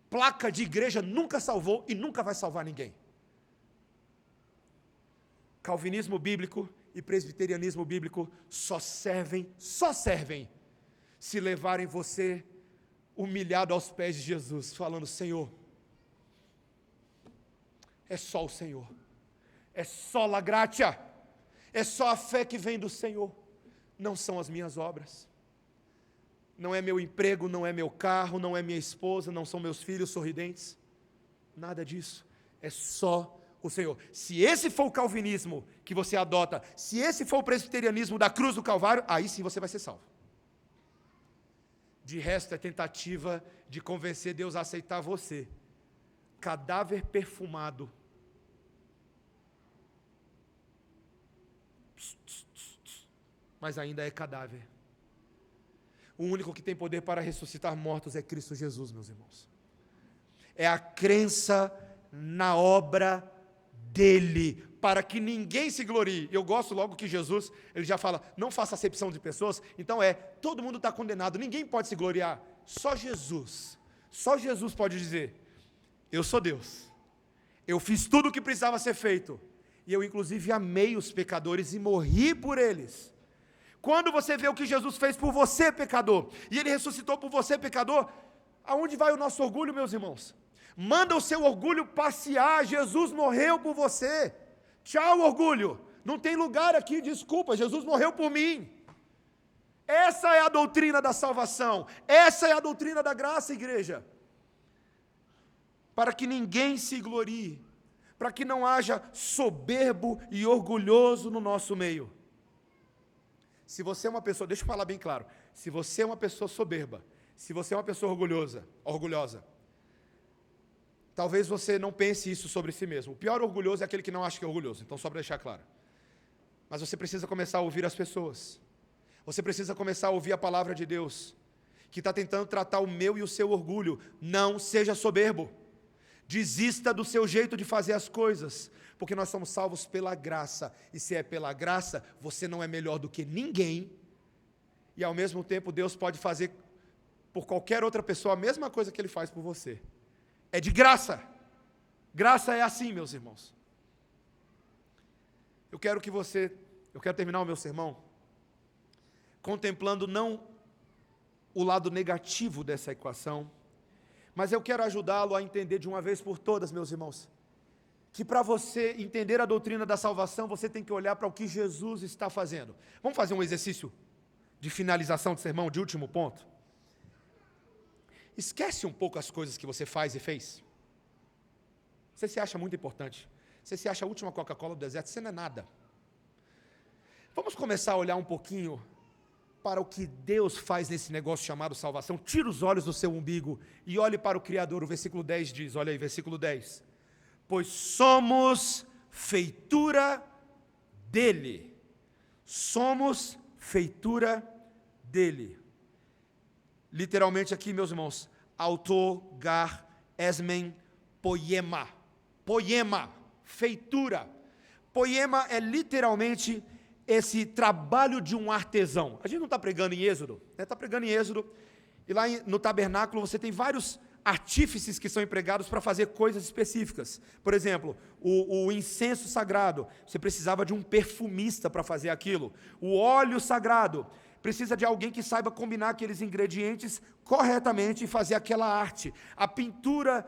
Speaker 1: Placa de igreja nunca salvou e nunca vai salvar ninguém. Calvinismo bíblico e presbiterianismo bíblico só servem se levarem você humilhado aos pés de Jesus, falando: Senhor, é só o Senhor, é só la gratia, é só a fé que vem do Senhor, não são as minhas obras, não é meu emprego, não é meu carro, não é minha esposa, não são meus filhos sorridentes, nada disso, é só o Senhor. Se esse for o calvinismo que você adota, se esse for o presbiterianismo da cruz do Calvário, aí sim você vai ser salvo. De resto é tentativa de convencer Deus a aceitar você, cadáver perfumado, mas ainda é cadáver. O único que tem poder para ressuscitar mortos é Cristo Jesus, meus irmãos. É a crença na obra dele, para que ninguém se glorie. Eu gosto logo que Jesus, ele já fala, não faça acepção de pessoas, então todo mundo está condenado, ninguém pode se gloriar, só Jesus pode dizer, eu sou Deus, eu fiz tudo o que precisava ser feito, e eu inclusive amei os pecadores e morri por eles. Quando você vê o que Jesus fez por você, pecador, e ele ressuscitou por você, pecador, aonde vai o nosso orgulho, meus irmãos? Manda o seu orgulho passear, Jesus morreu por você. Tchau, orgulho, não tem lugar aqui, desculpa, Jesus morreu por mim. Essa é a doutrina da salvação, essa é a doutrina da graça, igreja. Para que ninguém se glorie, para que não haja soberbo e orgulhoso no nosso meio. Se você é uma pessoa, deixa eu falar bem claro, se você é uma pessoa soberba, se você é uma pessoa orgulhosa, talvez você não pense isso sobre si mesmo. O pior orgulhoso é aquele que não acha que é orgulhoso, então só para deixar claro. Mas você precisa começar a ouvir as pessoas. Você precisa começar a ouvir a palavra de Deus, que está tentando tratar o meu e o seu orgulho. Não seja soberbo. Desista do seu jeito de fazer as coisas, porque nós somos salvos pela graça, e se é pela graça, você não é melhor do que ninguém, e ao mesmo tempo Deus pode fazer por qualquer outra pessoa a mesma coisa que Ele faz por você. É de graça. Graça é assim, meus irmãos. Eu quero terminar o meu sermão contemplando não o lado negativo dessa equação, mas eu quero ajudá-lo a entender de uma vez por todas, meus irmãos, que para você entender a doutrina da salvação, você tem que olhar para o que Jesus está fazendo. Vamos fazer um exercício de finalização de sermão, de último ponto? Esquece um pouco as coisas que você faz e fez. Você se acha muito importante. Você se acha a última Coca-Cola do deserto, você não é nada. Vamos começar a olhar um pouquinho para o que Deus faz nesse negócio chamado salvação. Tira os olhos do seu umbigo e olhe para o Criador. O versículo 10 diz, olha aí, versículo 10. Pois somos feitura dele. Somos feitura dele. Literalmente aqui, meus irmãos, autor, gar, esmen, poema. Poema, feitura. Poema é literalmente esse trabalho de um artesão. A gente não está pregando em Êxodo, está pregando em Êxodo, e lá no tabernáculo você tem vários artífices que são empregados para fazer coisas específicas. Por exemplo, o incenso sagrado, você precisava de um perfumista para fazer aquilo. O óleo sagrado, precisa de alguém que saiba combinar aqueles ingredientes corretamente e fazer aquela arte. A pintura,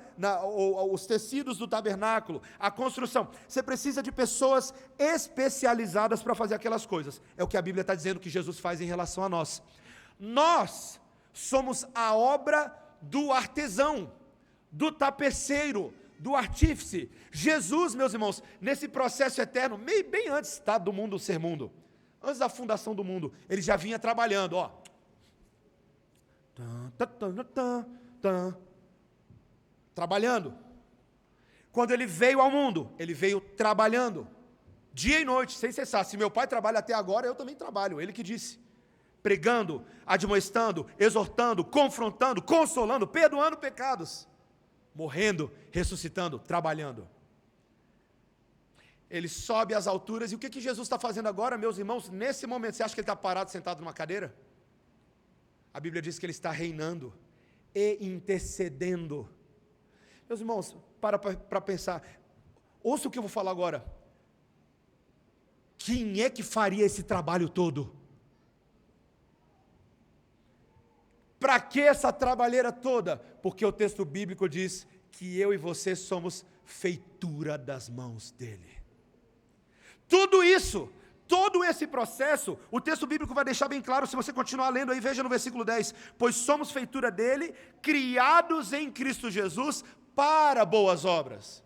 Speaker 1: os tecidos do tabernáculo, a construção. Você precisa de pessoas especializadas para fazer aquelas coisas. É o que a Bíblia está dizendo que Jesus faz em relação a nós. Nós somos a obra do artesão, do tapeceiro, do artífice. Jesus, meus irmãos, nesse processo eterno, bem antes do mundo ser mundo, antes da fundação do mundo, ele já vinha trabalhando, ó. Trabalhando. Quando ele veio ao mundo, ele veio trabalhando. Dia e noite, sem cessar. Se meu pai trabalha até agora, eu também trabalho. Ele que disse. Pregando, admoestando, exortando, confrontando, consolando, perdoando pecados. Morrendo, ressuscitando, trabalhando. Ele sobe às alturas, e o que Jesus está fazendo agora, meus irmãos, nesse momento? Você acha que ele está parado, sentado numa cadeira? A Bíblia diz que ele está reinando e intercedendo. Meus irmãos, para pensar, ouça o que eu vou falar agora. Quem é que faria esse trabalho todo? Para que essa trabalheira toda? Porque o texto bíblico diz que eu e você somos feitura das mãos dele. Tudo isso, todo esse processo, o texto bíblico vai deixar bem claro, se você continuar lendo aí, veja no versículo 10, pois somos feitura dele, criados em Cristo Jesus para boas obras.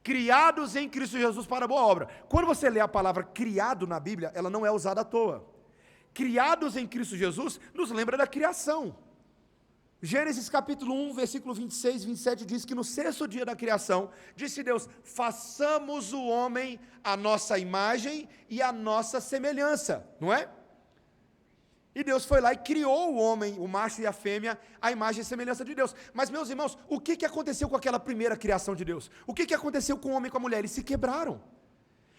Speaker 1: Criados em Cristo Jesus para boa obra. Quando você lê a palavra criado na Bíblia, ela não é usada à toa. Criados em Cristo Jesus nos lembra da criação. Gênesis capítulo 1, versículo 26, 27 diz que no sexto dia da criação, disse Deus, façamos o homem à nossa imagem e à nossa semelhança, não é? E Deus foi lá e criou o homem, o macho e a fêmea, à imagem e semelhança de Deus. Mas, meus irmãos, o que aconteceu com aquela primeira criação de Deus? O que aconteceu com o homem e com a mulher? Eles se quebraram.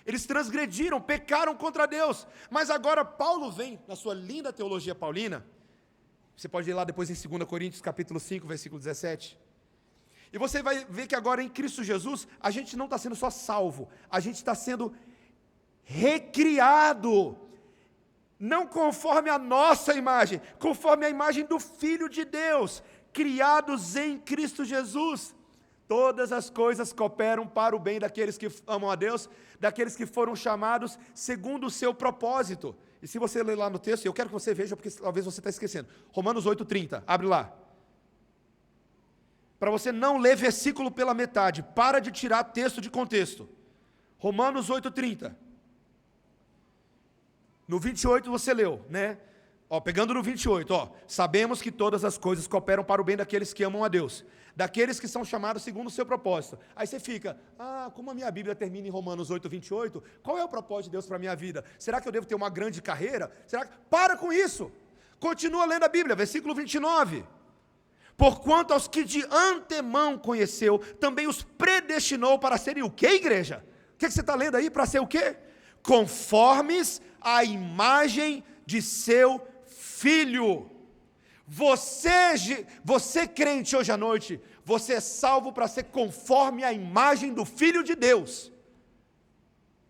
Speaker 1: Eles transgrediram, pecaram contra Deus. Mas agora Paulo vem, na sua linda teologia paulina, você pode ir lá depois em 2 Coríntios capítulo 5, versículo 17. E você vai ver que agora em Cristo Jesus, a gente não está sendo só salvo, a gente está sendo recriado, não conforme a nossa imagem, conforme a imagem do Filho de Deus, criados em Cristo Jesus. Todas as coisas cooperam para o bem daqueles que amam a Deus, daqueles que foram chamados segundo o seu propósito. E se você ler lá no texto, eu quero que você veja, porque talvez você está esquecendo. Romanos 8,30, abre lá. Para você não ler versículo pela metade, para de tirar texto de contexto. Romanos 8,30. No 28 você leu, né? Pegando no 28, sabemos que todas as coisas cooperam para o bem daqueles que amam a Deus, daqueles que são chamados segundo o seu propósito. Aí você fica, como a minha Bíblia termina em Romanos 8, 28, qual é o propósito de Deus para a minha vida? Será que eu devo ter uma grande carreira? Para com isso! Continua lendo a Bíblia, versículo 29. Porquanto aos que de antemão conheceu, também os predestinou para serem o quê, igreja? O que você está lendo aí? Para ser o quê? Conformes à imagem de seu Filho. Você crente hoje à noite, você é salvo para ser conforme a imagem do Filho de Deus.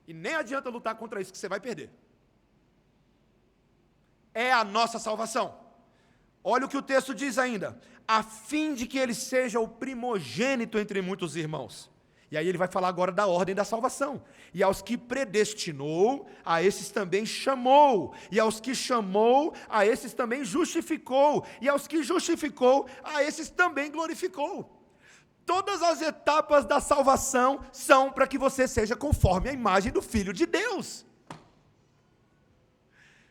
Speaker 1: E nem adianta lutar contra isso, que você vai perder. É a nossa salvação. Olha o que o texto diz ainda: a fim de que ele seja o primogênito entre muitos irmãos. E aí ele vai falar agora da ordem da salvação. E aos que predestinou, a esses também chamou. E aos que chamou, a esses também justificou. E aos que justificou, a esses também glorificou. Todas as etapas da salvação são para que você seja conforme a imagem do Filho de Deus.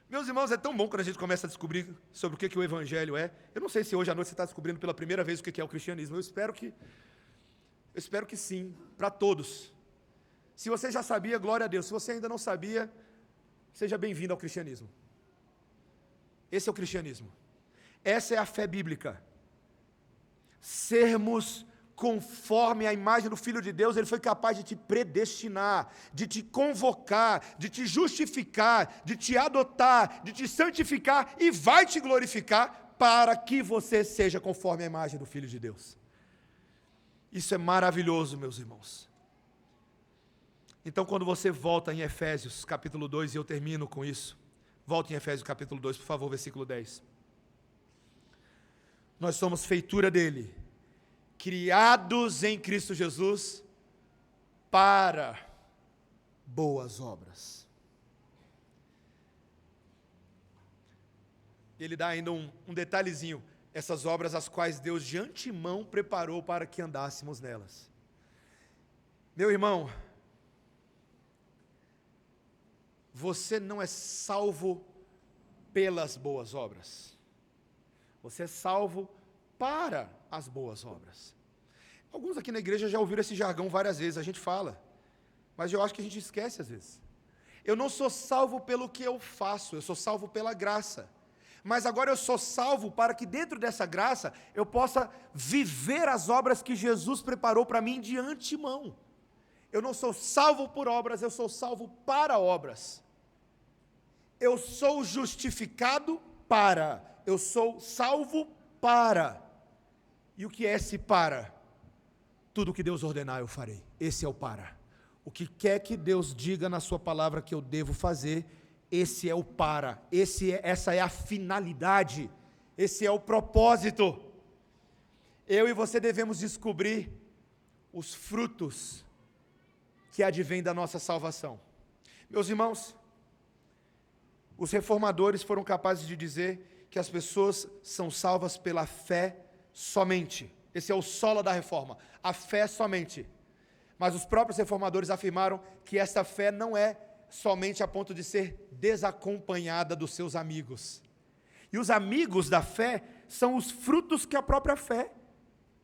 Speaker 1: Meus irmãos, é tão bom quando a gente começa a descobrir sobre o que o Evangelho é. Eu não sei se hoje à noite você está descobrindo pela primeira vez o que é o cristianismo. Eu espero que sim, para todos. Se você já sabia, glória a Deus. Se você ainda não sabia, seja bem-vindo ao cristianismo. Esse é o cristianismo. Essa é a fé bíblica. Sermos conforme a imagem do Filho de Deus. Ele foi capaz de te predestinar, de te convocar, de te justificar, de te adotar, de te santificar e vai te glorificar para que você seja conforme a imagem do Filho de Deus. Isso é maravilhoso, meus irmãos. Então, quando você volta em Efésios, capítulo 2, e eu termino com isso. Volte em Efésios, capítulo 2, por favor, versículo 10. Nós somos feitura dele, criados em Cristo Jesus, para boas obras. Ele dá ainda um detalhezinho. Essas obras as quais Deus de antemão preparou para que andássemos nelas. Meu irmão, você não é salvo pelas boas obras. Você é salvo para as boas obras. Alguns aqui na igreja já ouviram esse jargão várias vezes, a gente fala, mas eu acho que a gente esquece às vezes. Eu não sou salvo pelo que eu faço, eu sou salvo pela graça. Mas agora eu sou salvo para que dentro dessa graça eu possa viver as obras que Jesus preparou para mim de antemão. Eu não sou salvo por obras, eu sou salvo para obras. Eu sou justificado para, eu sou salvo para. E o que é esse para? Tudo o que Deus ordenar eu farei. Esse é o para. O que quer que Deus diga na sua palavra que eu devo fazer, esse é o para, essa é a finalidade, esse é o propósito. Eu e você devemos descobrir os frutos que advêm da nossa salvação. Meus irmãos, os reformadores foram capazes de dizer que as pessoas são salvas pela fé somente. Esse é o solo da reforma, a fé somente. Mas os próprios reformadores afirmaram que essa fé não é somente a ponto de ser desacompanhada dos seus amigos. E os amigos da fé são os frutos que a própria fé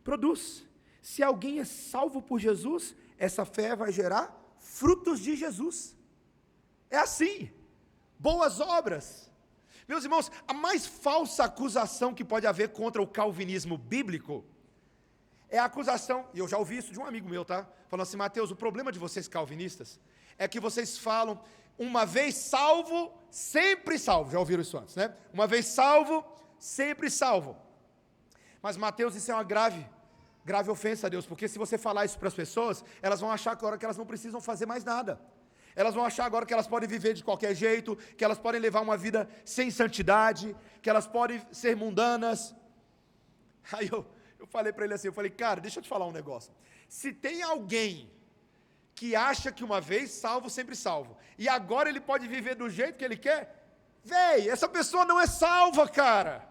Speaker 1: produz. Se alguém é salvo por Jesus, essa fé vai gerar frutos de Jesus. É assim. Boas obras. Meus irmãos, a mais falsa acusação que pode haver contra o calvinismo bíblico é a acusação, e eu já ouvi isso de um amigo meu, tá? Falando assim: Mateus, o problema de vocês calvinistas é que vocês falam, uma vez salvo, sempre salvo. Já ouviram isso antes, né? Uma vez salvo, sempre salvo. Mas, Mateus, isso é uma grave ofensa a Deus, porque se você falar isso para as pessoas, elas vão achar agora que elas não precisam fazer mais nada. Elas vão achar agora que elas podem viver de qualquer jeito, que elas podem levar uma vida sem santidade, que elas podem ser mundanas. Aí eu falei para ele assim, cara, deixa eu te falar um negócio. Se tem alguém que acha que uma vez salvo, sempre salvo, e agora ele pode viver do jeito que ele quer, essa pessoa não é salva, cara.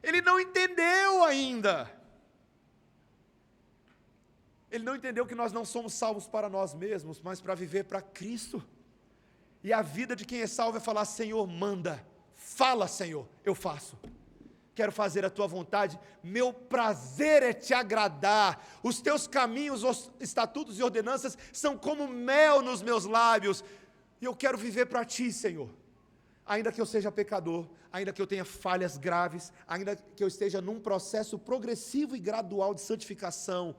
Speaker 1: Ele não entendeu ainda. Ele não entendeu que nós não somos salvos para nós mesmos, mas para viver para Cristo. E a vida de quem é salvo é falar: Senhor, manda, fala, Senhor, eu faço. Quero fazer a tua vontade, meu prazer é te agradar, os teus caminhos, os estatutos e ordenanças são como mel nos meus lábios, e eu quero viver para ti, Senhor. Ainda que eu seja pecador, ainda que eu tenha falhas graves, ainda que eu esteja num processo progressivo e gradual de santificação,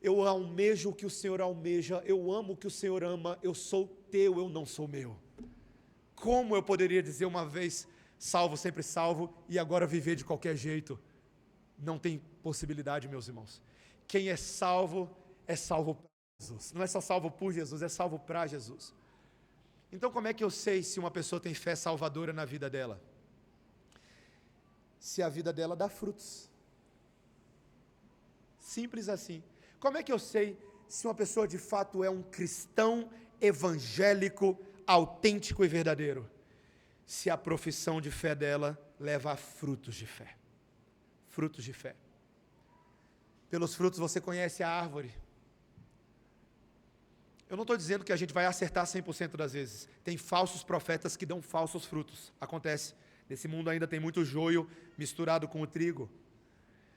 Speaker 1: eu almejo o que o Senhor almeja, eu amo o que o Senhor ama, eu sou teu, eu não sou meu. Como eu poderia dizer uma vez, Salvo, sempre salvo, e agora viver de qualquer jeito. Não tem possibilidade, meus irmãos. Quem é salvo para Jesus. Não é só salvo por Jesus, é salvo para Jesus. Então como é que eu sei se uma pessoa tem fé salvadora na vida dela? Se a vida dela dá frutos. Simples assim. Como é que eu sei se uma pessoa de fato é um cristão evangélico, autêntico e verdadeiro? Se a profissão de fé dela leva a frutos de fé. Frutos de fé. Pelos frutos você conhece a árvore. Eu não estou dizendo que a gente vai acertar 100% das vezes. Tem falsos profetas que dão falsos frutos. Acontece. Nesse mundo ainda tem muito joio misturado com o trigo.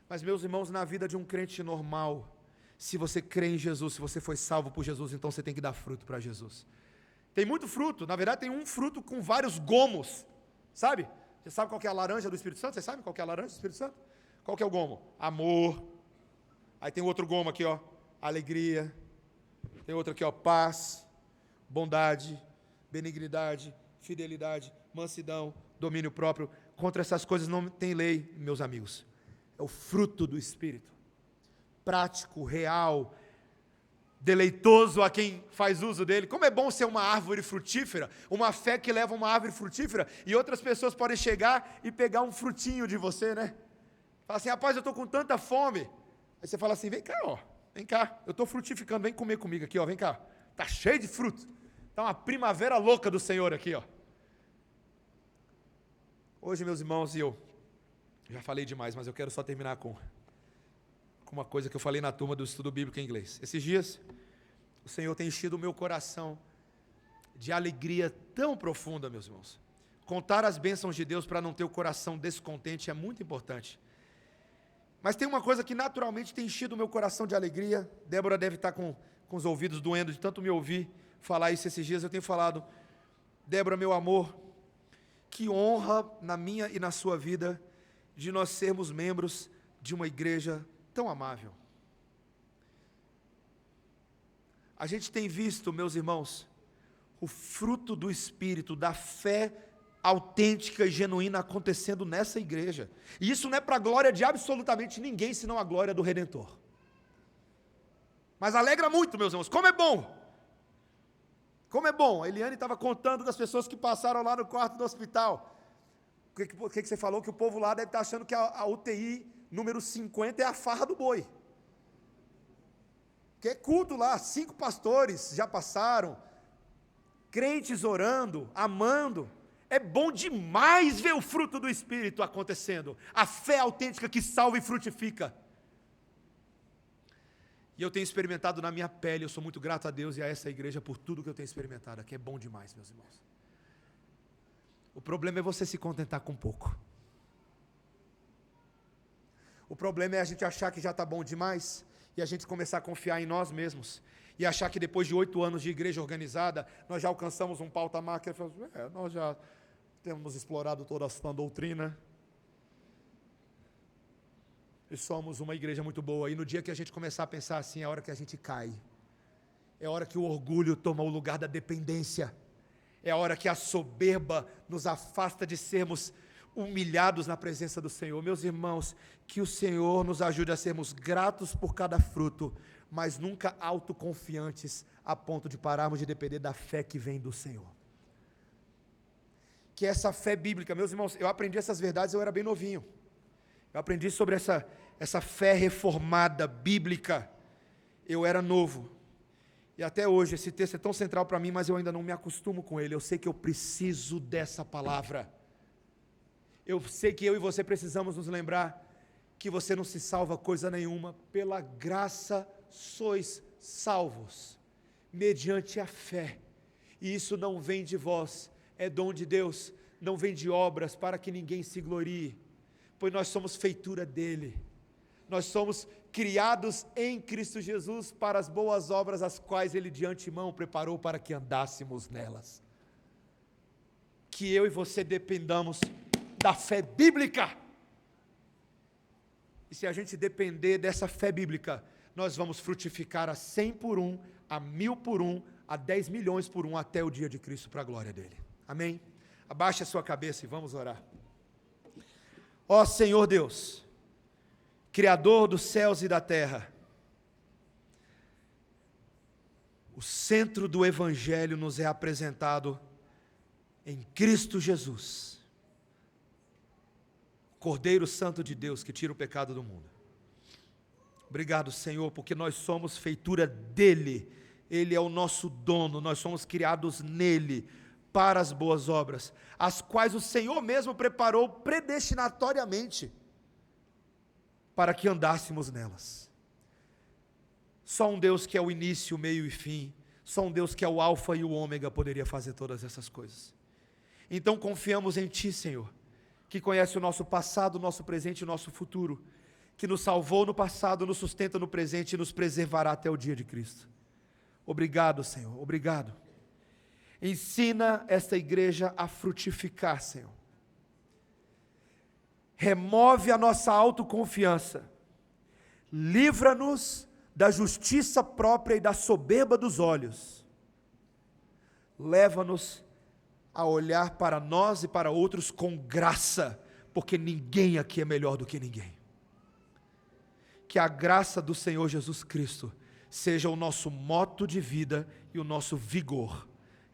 Speaker 1: Mas, meus irmãos, na vida de um crente normal, se você crê em Jesus, se você foi salvo por Jesus, então você tem que dar fruto para Jesus. Tem muito fruto. Na verdade, tem um fruto com vários gomos. Sabe? Você sabe qual que é a laranja do Espírito Santo? Você sabe qual que é a laranja do Espírito Santo? Qual que é o gomo? Amor. Aí tem outro gomo aqui, ó. Alegria. Tem outro aqui, ó, paz, bondade, benignidade, fidelidade, mansidão, domínio próprio. Contra essas coisas não tem lei, meus amigos. É o fruto do Espírito. Prático, real, deleitoso a quem faz uso dele. Como é bom ser uma árvore frutífera, uma fé que leva uma árvore frutífera, e outras pessoas podem chegar e pegar um frutinho de você, né? Fala assim, rapaz, eu estou com tanta fome. Aí você fala assim, vem cá, ó. Vem cá, eu estou frutificando, vem comer comigo aqui, ó, vem cá. Está cheio de fruto. Está uma primavera louca do Senhor aqui, ó. Hoje, meus irmãos, e eu já falei demais, mas eu quero só terminar com uma coisa que eu falei na turma do estudo bíblico em inglês. Esses dias, o Senhor tem enchido o meu coração de alegria tão profunda, meus irmãos. Contar as bênçãos de Deus para não ter o coração descontente é muito importante. Mas tem uma coisa que naturalmente tem enchido o meu coração de alegria. Débora deve estar com os ouvidos doendo de tanto me ouvir falar isso esses dias. Eu tenho falado, Débora, meu amor, que honra na minha e na sua vida de nós sermos membros de uma igreja tão amável. A gente tem visto, meus irmãos, o fruto do Espírito, da fé autêntica e genuína acontecendo nessa igreja. E isso não é para a glória de absolutamente ninguém, senão a glória do Redentor. Mas alegra muito, meus irmãos, como é bom! Como é bom! A Eliane estava contando das pessoas que passaram lá no quarto do hospital. O que você falou? Que o povo lá deve estar achando que a UTI número 50 é a farra do boi. Que é culto lá, 5 pastores já passaram, crentes orando, amando. É bom demais ver o fruto do Espírito acontecendo. A fé autêntica que salva e frutifica. E eu tenho experimentado na minha pele, eu sou muito grato a Deus e a essa igreja por tudo que eu tenho experimentado aqui. É bom demais, meus irmãos. O problema é você se contentar com pouco. O problema é a gente achar que já está bom demais e a gente começar a confiar em nós mesmos. E achar que depois de 8 anos de igreja organizada, nós já alcançamos um patamar que nós já temos explorado toda a sã doutrina. E somos uma igreja muito boa. E no dia que a gente começar a pensar assim, é a hora que a gente cai. É a hora que o orgulho toma o lugar da dependência. É a hora que a soberba nos afasta de sermos humilhados na presença do Senhor. Meus irmãos, que o Senhor nos ajude a sermos gratos por cada fruto, mas nunca autoconfiantes a ponto de pararmos de depender da fé que vem do Senhor. Que essa fé bíblica, meus irmãos, eu aprendi essas verdades, eu era bem novinho. Eu aprendi sobre essa fé reformada, bíblica, eu era novo. E até hoje, esse texto é tão central para mim, mas eu ainda não me acostumo com ele. Eu sei que eu preciso dessa palavra. Eu sei que eu e você precisamos nos lembrar que você não se salva coisa nenhuma, pela graça sois salvos, mediante a fé. E isso não vem de vós, é dom de Deus, não vem de obras para que ninguém se glorie, pois nós somos feitura dele. Nós somos criados em Cristo Jesus para as boas obras, as quais ele de antemão preparou para que andássemos nelas. Que eu e você dependamos da fé bíblica. E se a gente depender dessa fé bíblica, nós vamos frutificar a 100 por 1, a 1000 por 1, a 10 milhões por 1, até o dia de Cristo, para a glória dele. Amém? Abaixe a sua cabeça e vamos orar. Ó Senhor Deus, Criador dos céus e da terra, o centro do Evangelho nos é apresentado em Cristo Jesus, Cordeiro Santo de Deus que tira o pecado do mundo. Obrigado, Senhor, porque nós somos feitura dEle, Ele é o nosso dono, nós somos criados nele para as boas obras, as quais o Senhor mesmo preparou predestinatoriamente para que andássemos nelas. Só um Deus que é o início, o meio e fim, só um Deus que é o alfa e o ômega poderia fazer todas essas coisas. Então confiamos em Ti, Senhor, que conhece o nosso passado, o nosso presente e o nosso futuro, que nos salvou no passado, nos sustenta no presente e nos preservará até o dia de Cristo. Obrigado, Senhor, obrigado. Ensina esta igreja a frutificar, Senhor. Remove a nossa autoconfiança. Livra-nos da justiça própria e da soberba dos olhos. Leva-nos a olhar para nós e para outros com graça, porque ninguém aqui é melhor do que ninguém. Que a graça do Senhor Jesus Cristo seja o nosso moto de vida e o nosso vigor,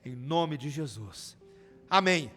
Speaker 1: em nome de Jesus. Amém.